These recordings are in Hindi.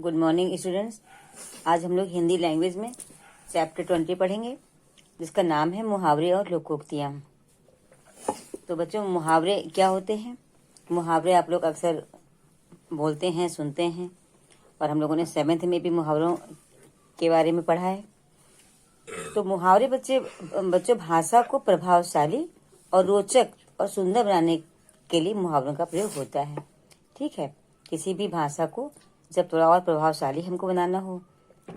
Good morning students. आज हम लोग हिंदी लैंग्वेज में चैप्टर 20 पढ़ेंगे, जिसका नाम है मुहावरे और लोकोक्तियाँ। तो बच्चों, मुहावरे क्या होते हैं? मुहावरे आप लोग अक्सर बोलते हैं, सुनते हैं, और हम लोगों ने 7th में भी मुहावरों के बारे में पढ़ा है। तो मुहावरे बच्चों भाषा को प्रभावशाली और रोचक और सुंदर बनाने के लिए मुहावरों का प्रयोग होता है। ठीक है, किसी भी भाषा को जब थोड़ा और प्रभावशाली हमको बनाना हो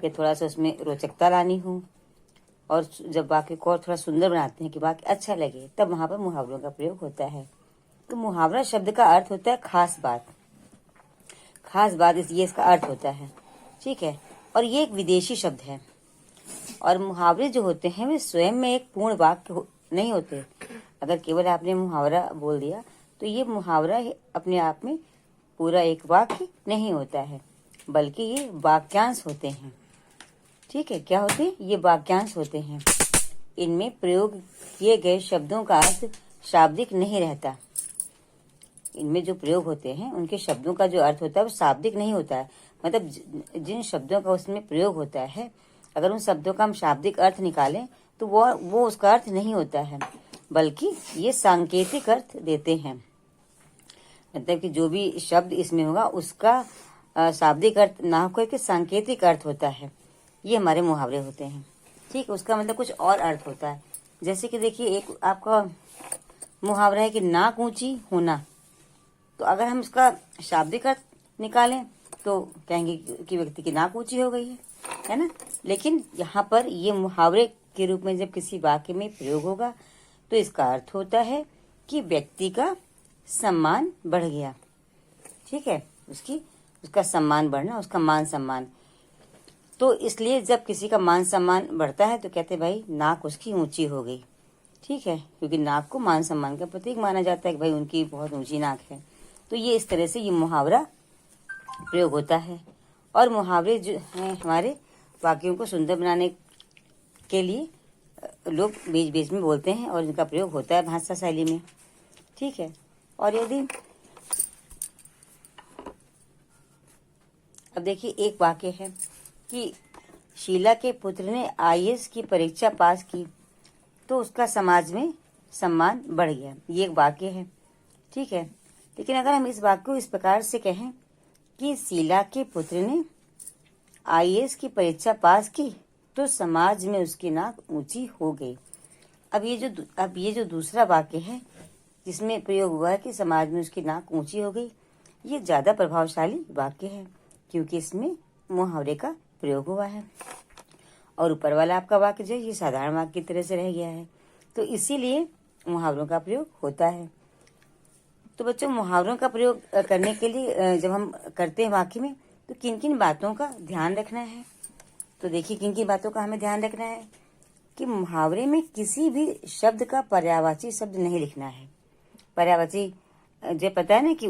या थोड़ा सा उसमें रोचकता लानी हो, और जब वाक्य को और थोड़ा सुंदर बनाते हैं कि वाक्य अच्छा लगे, तब वहां पर मुहावरों का प्रयोग होता है। तो मुहावरा शब्द का अर्थ होता है खास बात। खास बात ये इसका अर्थ होता है। ठीक है, और ये एक विदेशी शब्द है। और मुहावरे जो होते हैं वे स्वयं में एक पूर्ण वाक्य नहीं होते। अगर केवल आपने मुहावरा बोल दिया तो ये मुहावरा अपने आप में पूरा एक वाक्य नहीं होता है, बल्कि ये वाक्यांश होते हैं। ठीक है, क्या होते हैं? ये वाक्यांश होते हैं। इनमें प्रयोग किए गए शब्दों का अर्थ शाब्दिक नहीं रहता। इनमें जो प्रयोग होते हैं उनके शब्दों का जो अर्थ होता है वो शाब्दिक नहीं होता है। मतलब जिन शब्दों का उसमें प्रयोग होता है, अगर उन शब्दों का हम शाब्दिक अर्थ निकालें तो वो उसका अर्थ नहीं होता है, बल्कि ये सांकेतिक अर्थ देते हैं। मतलब कि जो भी शब्द इसमें होगा उसका शाब्दिक अर्थ ना होकर के सांकेतिक अर्थ होता है। ये हमारे मुहावरे होते हैं। ठीक, उसका मतलब कुछ और अर्थ होता है। जैसे कि देखिए, एक आपका मुहावरा है कि नाक ऊंची होना। तो अगर हम इसका शाब्दिक अर्थ निकालें तो कहेंगे कि व्यक्ति की नाक ऊंची हो गई है ना। लेकिन यहाँ पर ये मुहावरे के रूप में जब किसी वाक्य में प्रयोग होगा तो इसका अर्थ होता है कि व्यक्ति का सम्मान बढ़ गया। ठीक है, उसका सम्मान बढ़ना, उसका मान सम्मान। तो इसलिए जब किसी का मान सम्मान बढ़ता है तो कहते भाई नाक उसकी ऊंची हो गई। ठीक है, क्योंकि नाक को मान सम्मान का प्रतीक माना जाता है कि भाई उनकी बहुत ऊंची नाक है। तो ये इस तरह से ये मुहावरा प्रयोग होता है। और मुहावरे जो हैं हमारे वाक्यों को सुंदर बनाने के लिए लोग बीच बीच में बोलते हैं और इनका प्रयोग होता है भाषा शैली में। ठीक है, और यदि अब देखिए, एक वाक्य है कि शीला के पुत्र ने आईएएस की परीक्षा पास की तो उसका समाज में सम्मान बढ़ गया। ये एक वाक्य है। ठीक है, लेकिन अगर हम इस वाक्य को इस प्रकार से कहें कि शीला के पुत्र ने आईएएस की परीक्षा पास की तो समाज में उसकी नाक ऊंची हो गई। अब ये जो दूसरा वाक्य है जिसमें प्रयोग हुआ है कि समाज में उसकी नाक ऊंची हो गई, ये ज्यादा प्रभावशाली वाक्य है क्योंकि इसमें मुहावरे का प्रयोग हुआ है। और ऊपर वाला आपका वाक्य जो है ये साधारण वाक्य की तरह से रह गया है, तो इसीलिए मुहावरों का प्रयोग होता है। तो बच्चों, मुहावरों का प्रयोग करने के लिए जब हम करते हैं वाक्य में तो किन किन बातों का ध्यान रखना है? तो देखिए, किन किन बातों का हमें ध्यान रखना है कि मुहावरे में किसी भी शब्द का पर्यायवाची शब्द नहीं लिखना है। पर्यायवाची जो पता है ना कि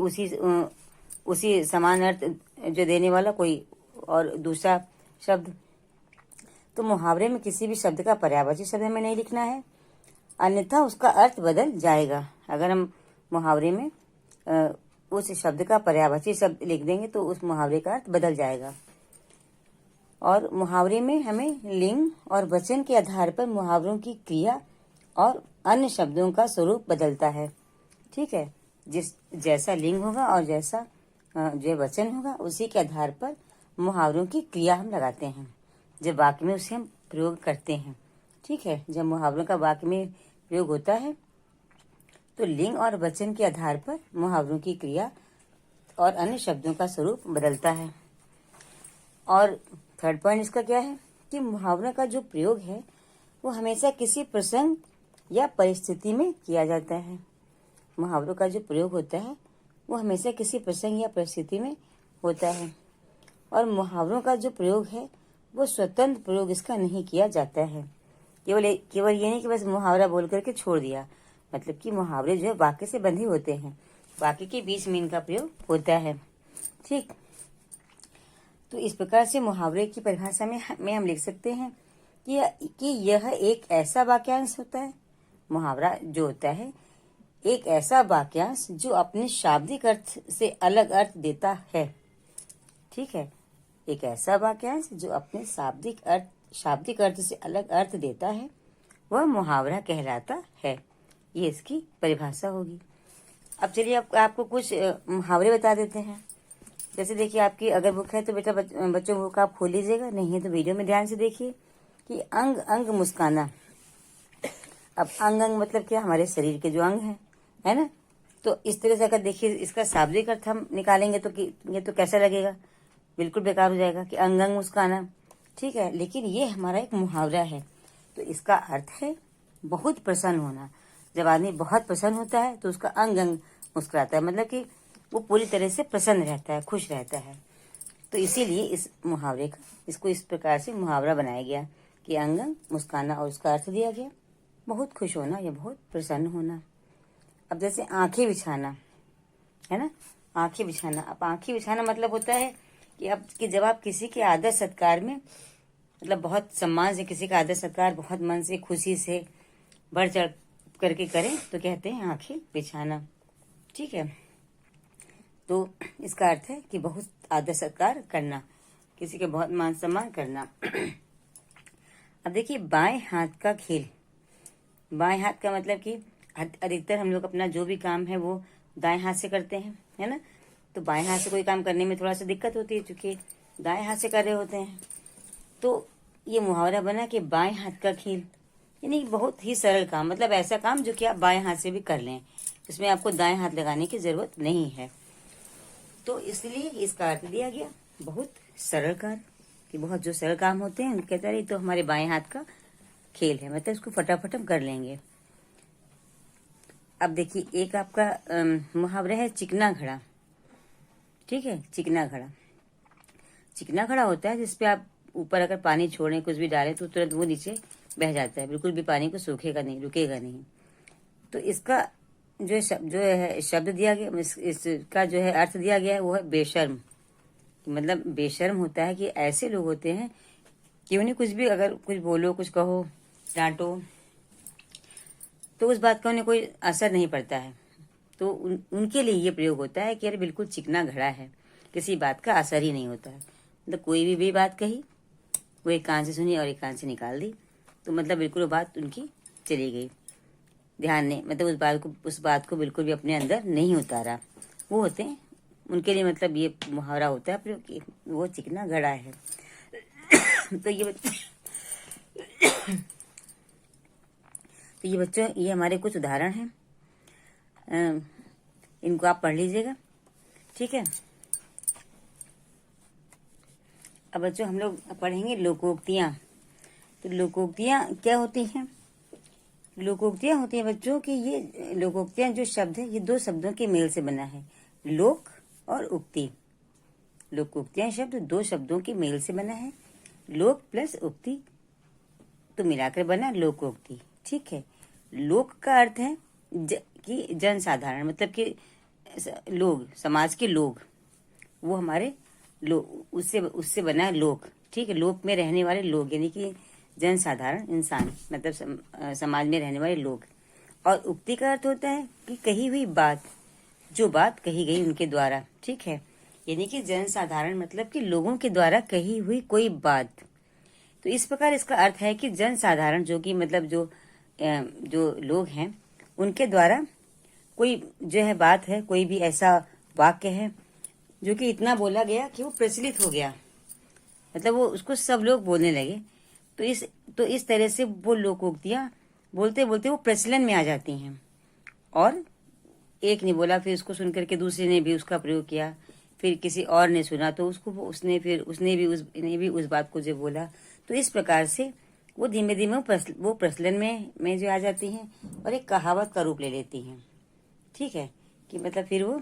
उसी समान अर्थ जो देने वाला कोई और दूसरा शब्द। तो मुहावरे में किसी भी शब्द का पर्यायवाची शब्द हमें नहीं लिखना है, अन्यथा उसका अर्थ बदल जाएगा। अगर हम मुहावरे में उस शब्द का पर्यायवाची शब्द लिख देंगे तो उस मुहावरे का अर्थ बदल जाएगा। और मुहावरे में हमें लिंग और वचन के आधार पर मुहावरों की क्रिया और अन्य शब्दों का स्वरूप बदलता है। ठीक है, जैसा लिंग होगा और जैसा जो वचन होगा उसी के आधार पर मुहावरों की क्रिया हम लगाते हैं जब वाक्य में उसे हम प्रयोग करते हैं। ठीक है, जब मुहावरों का वाक्य में प्रयोग होता है तो लिंग और वचन के आधार पर मुहावरों की क्रिया और अन्य शब्दों का स्वरूप बदलता है। और थर्ड पॉइंट इसका क्या है कि मुहावरों का जो प्रयोग है वो हमेशा किसी प्रसंग या परिस्थिति में किया जाता है। मुहावरों का जो प्रयोग होता है वो हमेशा किसी प्रसंग या परिस्थिति में होता है। और मुहावरों का जो प्रयोग है वो स्वतंत्र प्रयोग इसका नहीं किया जाता है। केवल ये नहीं कि बस मुहावरा बोल करके छोड़ दिया। मतलब कि मुहावरे जो है वाक्य से बंधे होते हैं, वाक्य के बीच में इनका प्रयोग होता है। ठीक, तो इस प्रकार से मुहावरे की परिभाषा में हम लिख सकते हैं कि यह एक ऐसा वाक्यांश होता है। मुहावरा जो होता है एक ऐसा वाक्यांश जो अपने शाब्दिक अर्थ से अलग अर्थ देता है। ठीक है, एक ऐसा वाक्यांश जो अपने शाब्दिक अर्थ से अलग अर्थ देता है वह मुहावरा कहलाता है। ये इसकी परिभाषा होगी। अब चलिए आपको कुछ मुहावरे बता देते हैं। जैसे देखिए, आपकी अगर बुक है तो बेटा बच्चों बुक आप खोल लीजिएगा, नहीं है तो वीडियो में ध्यान से देखिए कि अंग अंग मुस्काना। अब अंग अंग मतलब क्या, हमारे शरीर के जो अंग हैं, है ना। तो इस तरह से अगर देखिए इसका शाब्दिक अर्थ हम निकालेंगे तो कि ये तो कैसा लगेगा, बिल्कुल बेकार हो जाएगा कि अंग अंग मुस्काना, ठीक है। लेकिन ये हमारा एक मुहावरा है, तो इसका अर्थ है बहुत प्रसन्न होना। जब आदमी बहुत प्रसन्न होता है तो उसका अंग अंग मुस्कुराता है, मतलब कि वो पूरी तरह से प्रसन्न रहता है, खुश रहता है। तो इसीलिए इस मुहावरे का इसको इस प्रकार से मुहावरा बनाया गया कि अंग अंग मुस्काना, और उसका अर्थ दिया गया बहुत खुश होना या बहुत प्रसन्न होना। अब जैसे आंखें बिछाना, है ना, आंखें बिछाना। अब आंखें बिछाना मतलब होता है कि जब आप किसी के आदर सत्कार में, मतलब बहुत सम्मान से किसी का आदर सत्कार बहुत मन से खुशी से बढ़ चढ़ करके करें तो कहते हैं आंखें बिछाना, ठीक है। तो इसका अर्थ है कि बहुत आदर सत्कार करना, किसी के बहुत मान सम्मान करना। अब देखिए बाएं हाथ का खेल। बाएं हाथ का मतलब कि अधिकतर हम लोग अपना जो भी काम है वो दाएं हाथ से करते हैं, है ना। तो बाएं हाथ से कोई काम करने में थोड़ा सा दिक्कत होती है क्योंकि दाएं हाथ से कर रहे होते हैं। तो ये मुहावरा बना कि बाएं हाथ का खेल, यानी बहुत ही सरल काम, मतलब ऐसा काम जो कि आप बाएं हाथ से भी कर लें, इसमें आपको दाएं हाथ लगाने की जरूरत नहीं है। तो इसलिए इसका अर्थ दिया गया बहुत सरल कार्य, कि बहुत जो सरल काम होते हैं कहते हैं तो हमारे बाएं हाथ का खेल है, मतलब इसको फटाफट हम कर लेंगे। अब देखिए एक आपका मुहावरा है चिकना घड़ा, ठीक है। चिकना घड़ा, चिकना घड़ा होता है जिसपे आप ऊपर अगर पानी छोड़ें, कुछ भी डालें तो तुरंत वो नीचे बह जाता है, बिल्कुल भी पानी को सूखेगा नहीं, रुकेगा नहीं। तो इसका जो है शब्द दिया गया, इसका जो है अर्थ दिया गया है वो है बेशर्म। मतलब बेशर्म होता है कि ऐसे लोग होते हैं कि उन्हें कुछ भी, अगर कुछ बोलो, कुछ कहो, डांटो, तो उस बात का उन्हें कोई असर नहीं पड़ता है। तो उनके लिए ये प्रयोग होता है कि अरे बिल्कुल चिकना घड़ा है, किसी बात का असर ही नहीं होता है। मतलब कोई भी बात कही, वो एक कान से सुनी और एक कान से निकाल दी, तो मतलब बिल्कुल वो बात उनकी चली गई, ध्यान नहीं, मतलब उस बात को बिल्कुल भी अपने अंदर नहीं उतारा। वो होते हैं, उनके लिए मतलब ये मुहावरा होता है प्रयोग कि वो चिकना घड़ा है। तो ये बच्चों, ये हमारे कुछ उदाहरण हैं, इनको आप पढ़ लीजिएगा, ठीक है। अब बच्चों हम लोग पढ़ेंगे लोकोक्तियाँ। तो लोकोक्तियाँ क्या होती हैं? लोकोक्तियाँ होती हैं बच्चों कि ये लोकोक्तियाँ जो शब्द है ये दो शब्दों के मेल से बना है, लोक और उक्ति। लोकोक्तियाँ शब्द दो शब्दों के मेल से बना है, लोक प्लस उक्ति तो मिलाकर बना लोकोक्ति, ठीक है। लोक का अर्थ है कि जनसाधारण, मतलब कि लोग, समाज के लोग, वो हमारे लोग, उससे बना है लोक, ठीक है। लोक में रहने वाले लोग यानी कि जनसाधारण इंसान, मतलब समाज में रहने वाले लोग। और उक्ति का अर्थ होता है कि कही हुई बात, जो बात कही गई उनके द्वारा, ठीक है। यानी कि जनसाधारण मतलब कि लोगों के द्वारा कही हुई कोई बात। तो इस प्रकार इसका अर्थ है कि जनसाधारण जो कि मतलब जो लोग हैं उनके द्वारा कोई जो है बात है, कोई भी ऐसा वाक्य है जो कि इतना बोला गया कि वो प्रचलित हो गया, मतलब वो उसको सब लोग बोलने लगे। तो इस तरह से वो लोकोक्तियाँ बोलते बोलते वो प्रचलन में आ जाती हैं। और एक ने बोला, फिर उसको सुन करके दूसरे ने भी उसका प्रयोग किया, फिर किसी और ने सुना तो उसने भी उस बात को जो बोला। तो इस प्रकार से वो धीमे धीमे वो प्रचलन में जो आ जाती हैं और एक कहावत का रूप ले लेती हैं, ठीक है। कि मतलब फिर वो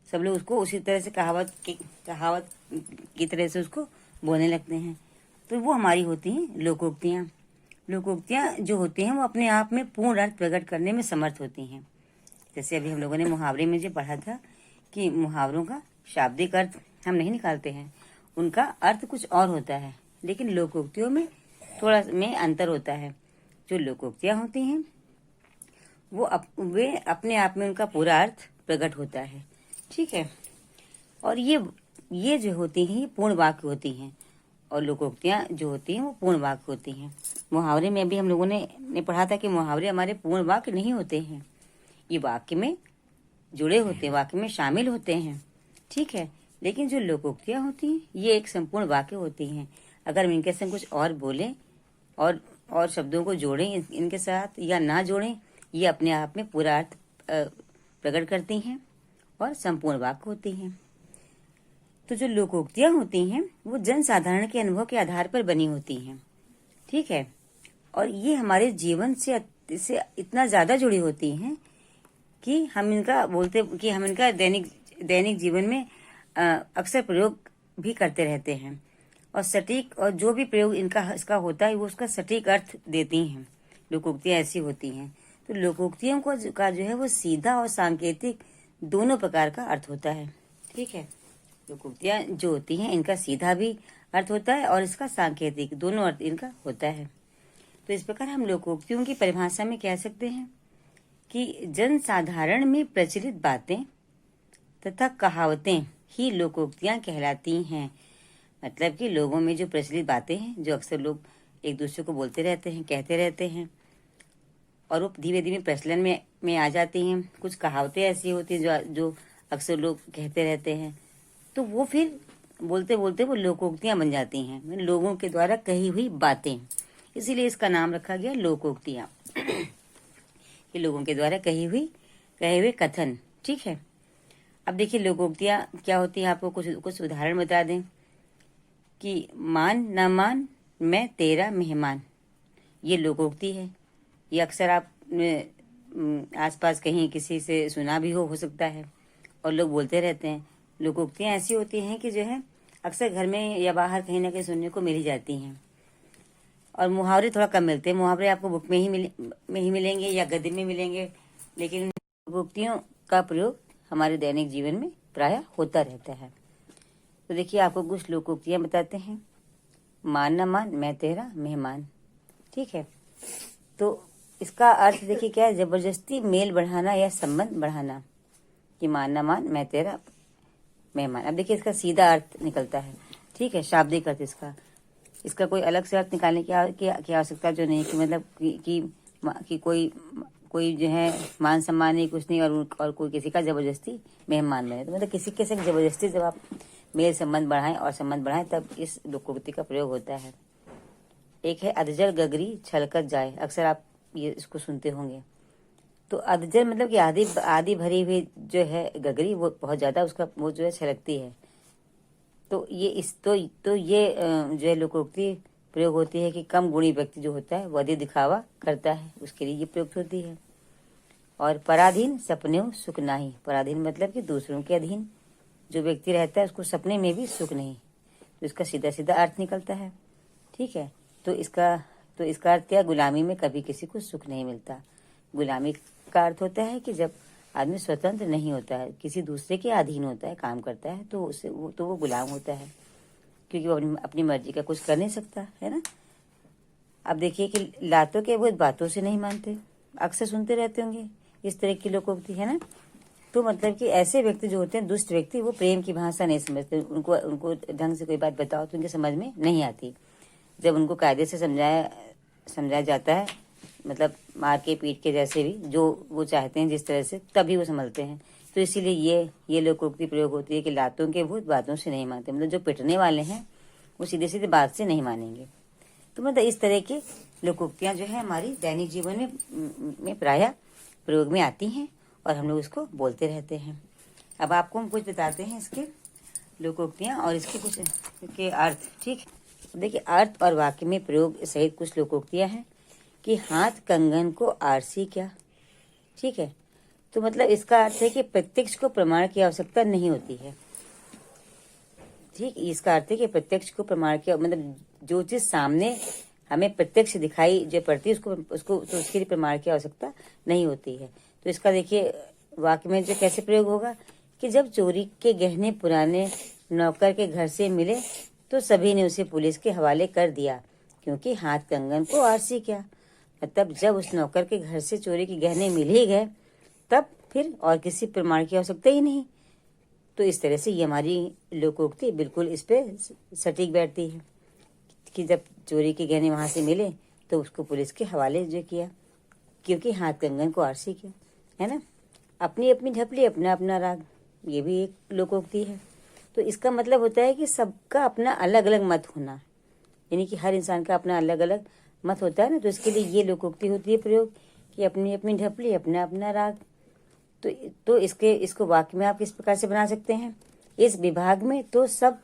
सब लोग उसको उसी तरह से कहावत की तरह से उसको बोलने लगते हैं। तो वो हमारी होती हैं लोकोक्तियाँ। लोकोक्तियाँ जो होती हैं वो अपने आप में पूर्ण अर्थ प्रकट करने में समर्थ होती हैं। जैसे अभी हम लोगों ने मुहावरे में जो पढ़ा था कि मुहावरों का शाब्दिक अर्थ हम नहीं निकालते हैं, उनका अर्थ कुछ और होता है, लेकिन लोकोक्तियों में थोड़ा में अंतर होता है। जो लोकोक्तियाँ होती हैं वे अपने आप में उनका पूरा अर्थ प्रकट होता है, ठीक है। और ये ये जो होती हैं ये पूर्ण वाक्य होती हैं, और लोकोक्तियां जो होती हैं वो पूर्ण वाक्य होती हैं। मुहावरे में अभी हम लोगों ने पढ़ा था कि मुहावरे हमारे पूर्ण वाक्य नहीं होते हैं, ये वाक्य में जुड़े होते हैं, वाक्य में शामिल होते हैं, ठीक है। लेकिन जो लोकोक्तियां होती हैं ये एक संपूर्ण वाक्य होती हैं। अगर हम इनके संग कुछ और बोलें और शब्दों को जोड़ें इनके साथ या ना जोड़ें, ये अपने आप में पूरा अर्थ प्रकट करती हैं और संपूर्ण वाक्य होती हैं। तो जो लोकोक्तियां होती हैं वो जन साधारण के अनुभव के आधार पर बनी होती हैं, ठीक है। और ये हमारे जीवन से इतना ज्यादा जुड़ी होती हैं कि हम इनका दैनिक जीवन में अक्सर प्रयोग भी करते रहते हैं, और सटीक और जो भी प्रयोग इसका होता है वो उसका सटीक अर्थ देती हैं। लोकोक्तियां ऐसी होती हैं। तो लोकोक्तियों का जो है वो सीधा और सांकेतिक दोनों प्रकार का अर्थ होता है, ठीक है। लोकोक्तियां जो होती हैं इनका सीधा भी अर्थ होता है और इसका सांकेतिक, दोनों अर्थ इनका होता है। तो इस प्रकार हम लोकोक्तियों की परिभाषा में कह सकते हैं कि जन साधारण में प्रचलित बातें तथा कहावतें ही लोकोक्तियां कहलाती हैं। मतलब कि लोगों में जो प्रचलित बातें हैं, जो अक्सर लोग एक दूसरे को बोलते रहते हैं, कहते रहते हैं, और वो धीरे धीरे प्रचलन में आ जाती हैं। कुछ कहावतें ऐसी होती हैं जो अक्सर लोग कहते रहते हैं, तो वो फिर बोलते बोलते वो लोकोक्तियां बन जाती हैं, लोगों के द्वारा कही हुई बातें। इसीलिए इसका नाम रखा गया लोकोक्तियां कि लोगों के द्वारा कहे हुए कथन, ठीक है। अब देखिए लोकोक्तियां क्या होती है, आपको कुछ उदाहरण बता दें कि मान न मान मैं तेरा मेहमान, ये लोकोक्ति है। ये अक्सर आप आसपास कहीं किसी से सुना भी हो सकता है, और लोग बोलते रहते हैं। लोकोक्तियां ऐसी होती हैं कि जो है अक्सर घर में या बाहर कहीं ना कहीं सुनने को मिल ही जाती हैं। और मुहावरे थोड़ा कम मिलते हैं। मुहावरे आपको बुक में ही मिलेंगे या गद्य में मिलेंगे, लेकिन लोकोक्तियों का प्रयोग हमारे दैनिक जीवन में प्रायः होता रहता है। तो देखिए आपको कुछ लोकोक्तियां बताते हैं। मान न मान मैं तेरा मेहमान, ठीक है। तो इसका अर्थ देखिए क्या है, जबरदस्ती मेल बढ़ाना या संबंध बढ़ाना, कि मान न मान मैं तेरा मेहमान। अब देखिए इसका सीधा अर्थ निकलता है, ठीक है, शाब्दिक अर्थ इसका कोई अलग से अर्थ निकालने की आवश्यकता जो नहीं, कि मतलब कि कोई जो है मान सम्मान नहीं, कुछ नहीं, और कोई किसी का जबरदस्ती मेहमान बने। तो मतलब किसी के संग जबरदस्ती जब आप मेल संबंध बढ़ाएं तब इस लोकोक्ति का प्रयोग होता है। एक है अधजल गगरी छलकत जाए, अक्सर आप ये इसको सुनते होंगे। तो अधजल मतलब कि आधी भरी हुई जो है गगरी, वो बहुत ज्यादा उसका वो जो है छलकती है। तो ये जो है लोकोक्ति प्रयोग होती है कि कम गुणी व्यक्ति जो होता है वो अधिक दिखावा करता है, उसके लिए ये प्रयुक्त होती है। और पराधीन सपने सुख नाही, पराधीन मतलब कि दूसरों के अधीन जो व्यक्ति रहता है उसको सपने में भी सुख नहीं, तो इसका सीधा सीधा अर्थ निकलता है, ठीक है। तो इसका अर्थ क्या, गुलामी में कभी किसी को सुख नहीं मिलता। गुलामी का अर्थ होता है कि जब आदमी स्वतंत्र नहीं होता है, किसी दूसरे के अधीन होता है, काम करता है, तो वो गुलाम होता है, क्योंकि वो अपनी मर्जी का कुछ कर नहीं सकता है ना। अब देखिए कि लातों के वो बातों से नहीं मानते, अक्सर सुनते रहते होंगे इस तरह की लोकोक्ति, है ना। तो मतलब कि ऐसे व्यक्ति जो होते हैं, दुष्ट व्यक्ति, वो प्रेम की भाषा नहीं समझते। उनको ढंग से कोई बात बताओ तो उनके समझ में नहीं आती। जब उनको कायदे से समझाया जाता है, मतलब मार के पीट के, जैसे भी जो वो चाहते हैं जिस तरह से, तभी वो समझते हैं। तो इसीलिए ये लोकोक्ति प्रयोग होती है कि लातों के भूत बातों से नहीं मानते, मतलब जो पिटने वाले हैं वो सीधे सीधे बात से नहीं मानेंगे। तो मतलब इस तरह की लोकोक्तियां जो है हमारी दैनिक जीवन में प्रायः प्रयोग में आती हैं और हम लोग इसको बोलते रहते हैं। अब आपको हम कुछ बताते हैं इसके लोकोक्तियां और इसके कुछ के अर्थ, ठीक। देखिए अर्थ और वाक्य में प्रयोग सहित कुछ लोकोक्तियां हैं कि हाथ कंगन को आरसी क्या, ठीक है। तो मतलब इसका अर्थ है कि प्रत्यक्ष को प्रमाण की आवश्यकता नहीं होती है, ठीक। इसका अर्थ है कि प्रत्यक्ष को प्रमाण की, मतलब जो चीज सामने हमें प्रत्यक्ष दिखाई जो पड़ती है उसको तो उसके लिए प्रमाण की आवश्यकता नहीं होती है। तो इसका देखिए वाक्य में जो कैसे प्रयोग होगा कि जब चोरी के गहने पुराने नौकर के घर से मिले तो सभी ने उसे पुलिस के हवाले कर दिया, क्योंकि हाथ कंगन को आरसी क्या, मतलब जब उस नौकर के घर से चोरी के गहने मिल ही गए तब फिर और किसी प्रमाण की आवश्यकता ही नहीं। तो इस तरह से ये हमारी लोकोक्ति बिल्कुल इस पे सटीक बैठती है कि जब चोरी के गहने वहाँ से मिले तो उसको पुलिस के हवाले जो किया, क्योंकि हाथ कंगन को आरसी किया, है ना। अपनी अपनी ढपली अपना अपना राग, ये भी एक लोकोक्ति है। तो इसका मतलब होता है कि सबका अपना अलग अलग मत होना, यानी कि हर इंसान का अपना अलग अलग मत होता है ना। तो इसके लिए ये लोकोक्ति होती है प्रयोग कि अपनी अपनी ढपली अपना अपना राग। तो इसको वाक्य में आप किस प्रकार से बना सकते हैं, इस विभाग में तो सब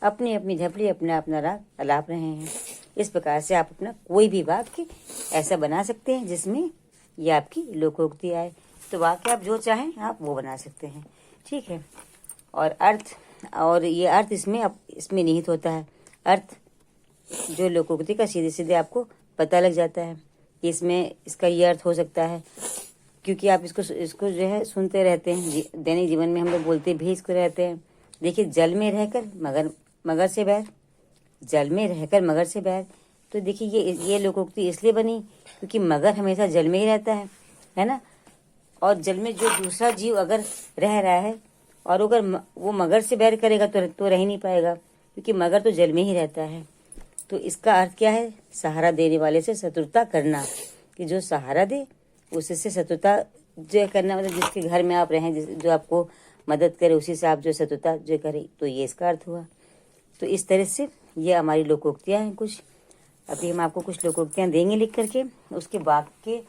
अपनी अपनी ढपली अपना अपना राग अलाप रहे हैं। इस प्रकार से आप अपना कोई भी वाक्य ऐसा बना सकते हैं जिसमें ये आपकी लोकोक्ति आए। तो वाक्य आप जो चाहें आप वो बना सकते हैं, ठीक है। और अर्थ, और ये अर्थ इसमें निहित होता है। अर्थ जो लोकोक्ति का सीधे सीधे आपको पता लग जाता है कि इसमें इसका ये अर्थ हो सकता है, क्योंकि आप इसको जो है सुनते रहते हैं। दैनिक जीवन में हम लोग बोलते भी इसको रहते हैं। देखिए, जल में रहकर मगर से बैर, जल में रहकर मगर से बैर। तो देखिए ये लोकोक्ति इसलिए बनी क्योंकि मगर हमेशा जल में ही रहता है ना। और जल में जो दूसरा जीव अगर रह रहा है और अगर वो मगर से बैर करेगा तो रह ही नहीं पाएगा, क्योंकि मगर तो जल में ही रहता है। तो इसका अर्थ क्या है, सहारा देने वाले से शत्रुता करना, कि जो सहारा दे उससे शत्रुता जो करना, मतलब जिसके घर में आप रहें, जो आपको मदद करे उसी से आप जो शत्रुता जो करे, तो ये इसका अर्थ हुआ। तो इस तरह से ये हमारी लोकोक्तियाँ हैं कुछ। अभी हम आपको कुछ लोकोक्तियाँ देंगे लिख करके, उसके वाक्य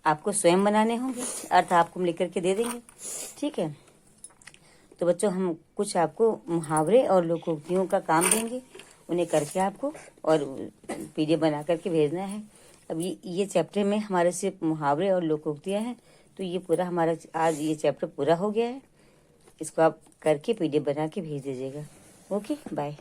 आपको स्वयं बनाने होंगे, अर्थ आपको हम लिख करके दे देंगे, ठीक है। तो बच्चों, हम कुछ आपको मुहावरे और लोकोक्तियों का काम देंगे, उन्हें करके आपको और पीडीएफ बना करके भेजना है। अब ये चैप्टर में हमारे सिर्फ मुहावरे और लोकोक्तियाँ हैं। तो ये पूरा हमारा आज ये चैप्टर पूरा हो गया है। इसको आप करके पीडीएफ बना के भेज दीजिएगा। Okay, bye.